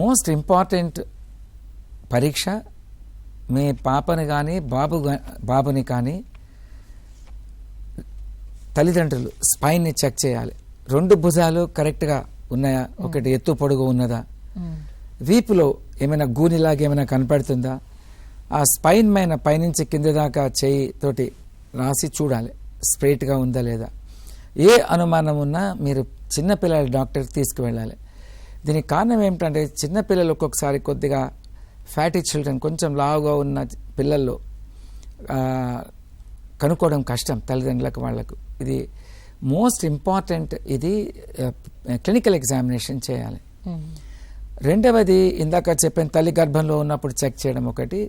Most important పరీక్ష మీ పాపని కానీ బాబుని కానీ తల్లిదండ్రులు స్పైన్ని చెక్ చేయాలి. 2 భుజాలు కరెక్ట్గా ఉన్నాయా, ఒకటి ఎత్తు పొడుగు ఉన్నదా, వీపులో ఏమైనా గూనిలాగా ఏమైనా కనపడుతుందా, ఆ స్పైన్ పైనుంచి కింద దాకా చేయి తోటి రాసి చూడాలి స్ట్రైట్గా ఉందా లేదా. ఏ అనుమానం ఉన్నా మీరు చిన్నపిల్లల డాక్టర్కి తీసుకువెళ్ళాలి. దీనికి కారణం ఏమిటంటే చిన్నపిల్లలు ఒక్కొక్కసారి కొద్దిగా ఫ్యాటీ చిల్డ్రన్, కొంచెం లావుగా ఉన్న పిల్లల్లో కనుక్కోవడం కష్టం తల్లిదండ్రులకు వాళ్ళకు. ఇది మోస్ట్ ఇంపార్టెంట్. ఇది క్లినికల్ ఎగ్జామినేషన్ చేయాలి. రెండవది ఇందాక చెప్పిన తల్లి గర్భంలో ఉన్నప్పుడు చెక్ చేయడం ఒకటి.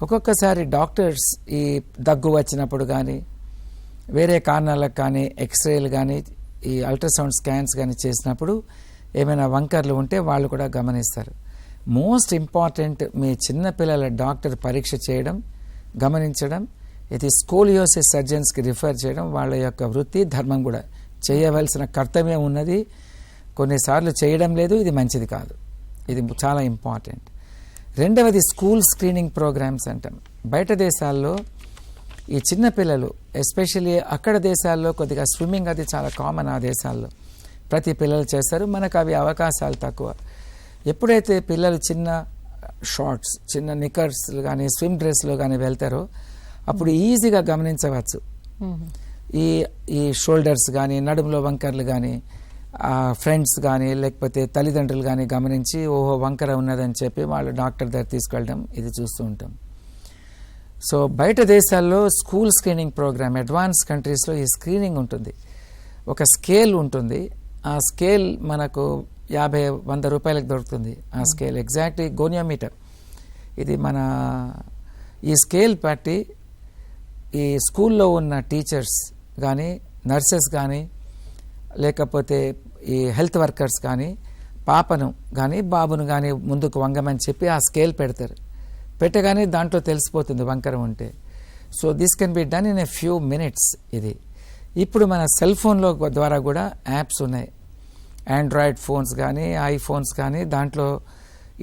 ఒక్కొక్కసారి డాక్టర్స్ ఈ దగ్గు వచ్చినప్పుడు కానీ వేరే కారణాలకు కానీ ఎక్స్రేలు కానీ ఈ అల్ట్రాసౌండ్ స్కాన్స్ కానీ చేసినప్పుడు ఏమైనా వంకర్లు ఉంటే వాళ్ళు కూడా గమనిస్తారు. మోస్ట్ ఇంపార్టెంట్ మీ చిన్నపిల్లల డాక్టర్ పరీక్ష చేయడం, గమనించడం. ఇది స్కోలియోసిస్ సర్జన్స్కి రిఫర్ చేయడం వాళ్ళ యొక్క వృత్తి ధర్మం, కూడా చేయవలసిన కర్తవ్యం ఉన్నది. కొన్నిసార్లు చేయడం లేదు, ఇది మంచిది కాదు. ఇది చాలా ఇంపార్టెంట్. రెండవది స్కూల్ స్క్రీనింగ్ ప్రోగ్రామ్స్ అంటాం. బయట దేశాల్లో ఈ చిన్నపిల్లలు ఎస్పెషల్లీ అక్కడ దేశాల్లో కొద్దిగా స్విమ్మింగ్ అది చాలా కామన్. ఆ దేశాల్లో ప్రతి పిల్లలు చేస్తారు, మనకు అవి అవకాశాలు తక్కువ. ఎప్పుడైతే పిల్లలు చిన్న షార్ట్స్, చిన్న నిక్కర్స్లు కానీ స్విమ్ డ్రెస్లో కానీ వెళ్తారో అప్పుడు ఈజీగా గమనించవచ్చు. ఈ షోల్డర్స్ కానీ నడుములో వంకర్లు కానీ ఫ్రెండ్స్ కానీ లేకపోతే తల్లిదండ్రులు కానీ గమనించి ఓహో వంకర ఉన్నదని చెప్పి వాళ్ళు డాక్టర్ దగ్గర తీసుకెళ్ళడం ఇది చూస్తూ ఉంటాం. సో బయట దేశాల్లో స్కూల్ స్క్రీనింగ్ ప్రోగ్రామ్, అడ్వాన్స్ కంట్రీస్లో ఈ స్క్రీనింగ్ ఉంటుంది. ఒక స్కేల్ ఉంటుంది. ఆ స్కేల్ మనకు 50-100 రూపాయలకు దొరుకుతుంది. ఆ స్కేల్ ఎగ్జాక్ట్లీ గోనియోమీటర్. ఇది మన ఈ స్కేల్ బట్టి ఈ స్కూల్లో ఉన్న టీచర్స్ కానీ నర్సెస్ కానీ లేకపోతే ఈ హెల్త్ వర్కర్స్ కానీ పాపను కానీ బాబును కానీ ముందుకు వంగమని చెప్పి ఆ స్కేల్ పెడతారు. పెట్టగానే దాంట్లో తెలిసిపోతుంది వంకరం ఉంటే. So this can be done in a few minutes. ఇది ఇప్పుడు మన సెల్ ఫోన్లో ద్వారా కూడా యాప్స్ ఉన్నాయి. ఆండ్రాయిడ్ ఫోన్స్ కానీ ఐఫోన్స్ కానీ దాంట్లో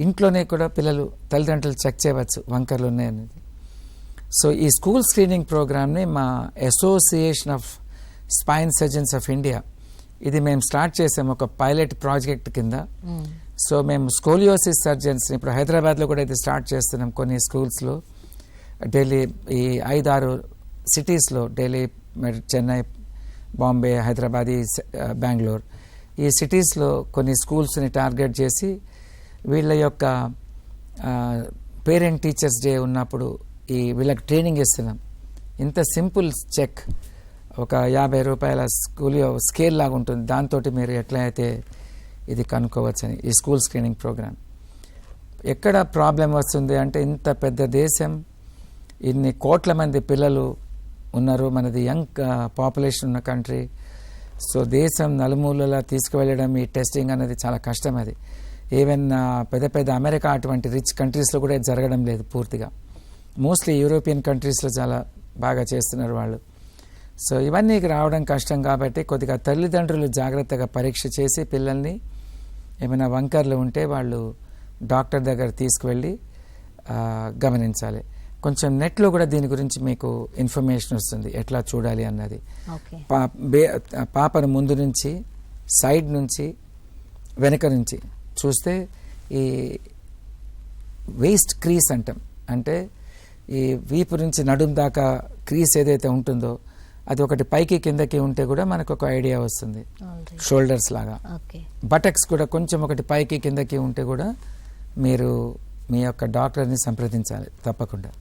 ఇంట్లోనే కూడా పిల్లలు తల్లిదండ్రులు చెక్ చేయవచ్చు వంకర్లు ఉన్నాయనేది. సో ఈ స్కూల్ స్క్రీనింగ్ ప్రోగ్రామ్ని మా association of spine surgeons of India ఇది మేము స్టార్ట్ చేసాము ఒక పైలట్ ప్రాజెక్ట్ కింద. సో మేము స్కోలియోసిస్ సర్జన్స్ని ఇప్పుడు హైదరాబాద్లో కూడా ఇది స్టార్ట్ చేస్తున్నాం. కొన్ని స్కూల్స్లో ఢిల్లీ ఈ 5-6 సిటీస్లో ఢిల్లీ, చెన్నై, బాంబే, హైదరాబాద్, బెంగళూరు ఈ సిటీస్లో కొన్ని స్కూల్స్ని టార్గెట్ చేసి వీళ్ళ యొక్క పేరెంట్ టీచర్స్ డే ఉన్నప్పుడు వీళ్ళకి ట్రైనింగ్ ఇస్తున్నాం. ఇంత సింపుల్ చెక్, ఒక 50 రూపాయల స్కేల్ లాగా ఉంటుంది. దాంతో మీరు ఎట్లా అయితే ఇది కనుక్కోవచ్చని ఈ స్కూల్ స్క్రీనింగ్ ప్రోగ్రామ్. ఎక్కడ ప్రాబ్లం వస్తుంది అంటే ఇంత పెద్ద దేశం, ఇన్ని కోట్ల మంది పిల్లలు ఉన్నారు, మనది యంగ్ పాపులేషన్ ఉన్న కంట్రీ. సో దేశం నలుమూలలా తీసుకువెళ్ళడం ఈ టెస్టింగ్ అనేది చాలా కష్టం. అది ఈవెన్ పెద్ద పెద్ద అమెరికా అటువంటి రిచ్ కంట్రీస్లో కూడా జరగడం లేదు పూర్తిగా. మోస్ట్లీ యూరోపియన్ కంట్రీస్లో చాలా బాగా చేస్తున్నారు వాళ్ళు. సో ఇవన్నీ రావడం కష్టం కాబట్టి కొద్దిగా తల్లిదండ్రులు జాగ్రత్తగా పరీక్ష చేసి పిల్లల్ని ఏమైనా వంకర్లు ఉంటే వాళ్ళు డాక్టర్ దగ్గర తీసుకువెళ్ళి గమనించాలి. కొంచెం నెట్లో కూడా దీని గురించి మీకు ఇన్ఫర్మేషన్ వస్తుంది ఎట్లా చూడాలి అన్నది. పాపను ముందు నుంచి, సైడ్ నుంచి, వెనక నుంచి చూస్తే ఈ వేస్ట్ క్రీస్ అంటాం. అంటే ఈ వీపు నుంచి నడుం దాకా క్రీస్ ఏదైతే ఉంటుందో అది ఒకటి పైకి కిందకి ఉంటే కూడా మనకు ఒక ఐడియా వస్తుంది. షోల్డర్స్ లాగా బటక్స్ కూడా కొంచెం ఒకటి పైకి కిందకి ఉంటే కూడా మీరు మీ యొక్క డాక్టర్ని సంప్రదించాలి తప్పకుండా.